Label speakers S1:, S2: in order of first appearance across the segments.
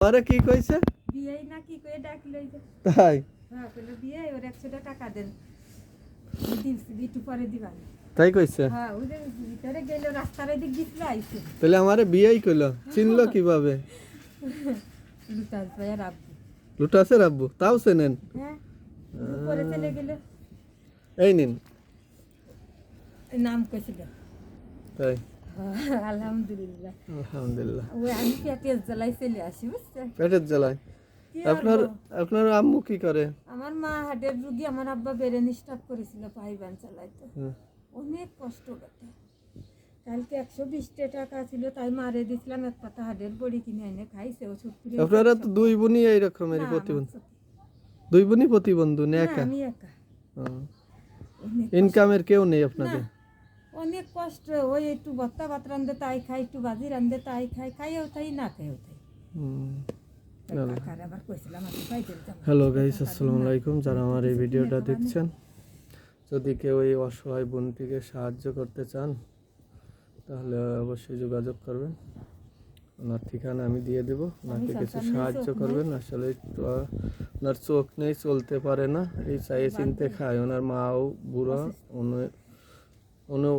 S1: আরে কি কইছে
S2: বিয়েই না কি কই ডাকলই
S1: তাই
S2: হ্যাঁ কইলো বিয়ে ওর 100 টাকা দেন দিছি একটু পরে দিবা
S1: তাই কইছে
S2: হ্যাঁ ওই যে ভিতরে গেল রাস্তার দিক দিছিল আইছে
S1: তাহলে আমারে বিয়েই কইলো চিনলো কিভাবে
S2: লুটাস ভাই আর আব্বু
S1: লুটাসে আব্বু তাও চেনেন
S2: হ্যাঁ পরে চলে গেল
S1: এই নিন
S2: নাম কইছিল
S1: তাই
S2: আলহামদুলিল্লাহ
S1: আলহামদুলিল্লাহ
S2: ওই আমি পেটের জ্বালাই চলে আসি বুঝছেন
S1: পেটের জ্বালায়
S2: কি
S1: আপনার আপনার আম্মু কি করে
S2: আমার মা হার্টের রোগী আমার আব্বা বেরেন স্টপ করেছিল পাইবান চালাইতো
S1: হুম।
S2: অনেক কষ্ট করতে কালকে 120 টাকা ছিল তাই মারে দিছিলাম এক পাতা হার্টের বড়ি কিনে এনে খাইছে ও ছোট করে
S1: আপনারা তো দুই বোনই এই রকমেরই প্রতিবন্ধী দুই বোনই প্রতিবন্ধী না একা
S2: আমি একা অনেক
S1: ইনকামের কেউ নেই আপনাদের
S2: না, অনেক কষ্ট ওই একটু ভত্তা ভাত রান্ধে তাই খাই একটু ভাজি রান্ধে তাই খাই খাইও তাই না খাইও তাই কাকার আবার কইছিলাম আমি পাইতে দিতাম
S1: হ্যালো গাইস আসসালামু আলাইকুম যারা আমার এই ভিডিওটা দেখছেন যদি কেউ এই অসহায় বোনটিকে সাহায্য করতে চান তাহলে অবশ্যই যোগাযোগ করবেন ওনার ঠিকানা আমি দিয়ে দেবো ওনাকে কিছু সাহায্য করবেন আসলে একটু ওনার চোখ নেই চলতে পারে না এই চাইয়ে চিনতে খায় ওনার মাও বুড়ো উনি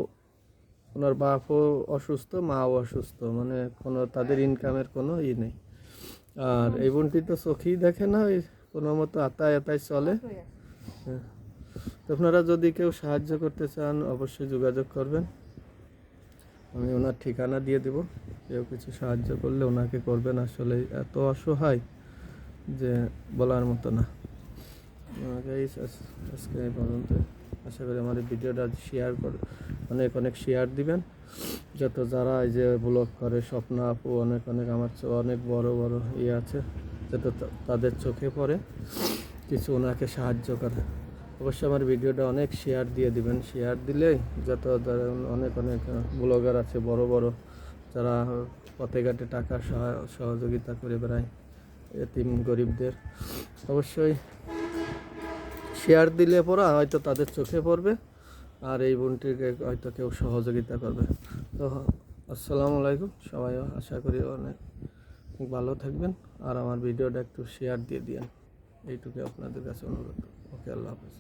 S1: ওনার বাপও অসুস্থ মাও অসুস্থ মানে কোনো তাদের ইনকামের কোনো নেই আর এই বোনটি তো চোখেই দেখে না ওই কোনো মতো আতায় আতায় চলে হ্যাঁ। তো আপনারা যদি কেউ সাহায্য করতে চান অবশ্যই যোগাযোগ করবেন আমি ওনার ঠিকানা দিয়ে দেব কেউ কিছু সাহায্য করলে ওনাকে করবেন আসলে এত অসহায় যে বলার মতো না আজকে এই পর্যন্ত আশা করি আমার এই ভিডিওটা শেয়ার করে অনেক অনেক শেয়ার দিবেন যত যারা এই যে ব্লগ করে স্বপ্ন আপু অনেক অনেক আমার অনেক বড় বড় আছে যত তাদের চোখে পড়ে কিছু ওনাকে সাহায্য করে অবশ্যই আমার ভিডিওটা অনেক শেয়ার দিয়ে দিবেন শেয়ার দিলে যত অনেক অনেক ব্লগার আছে বড় বড় যারা পথে ঘাটে টাকা সহযোগিতা করে বেড়ায় এতিম গরিবদের অবশ্যই শেয়ার দিলে পরা হয়তো তাদের চোখে পড়বে আর এই বোনটিকে হয়তো কেউ সহযোগিতা করবে তো আসসালামু আলাইকুম সবাই আশা করি অনেক ভালো থাকবেন আর আমার ভিডিওটা একটু শেয়ার দিয়ে দিন এইটুকু আপনাদের কাছে অনুরোধ ওকে আল্লাহ হাফেজ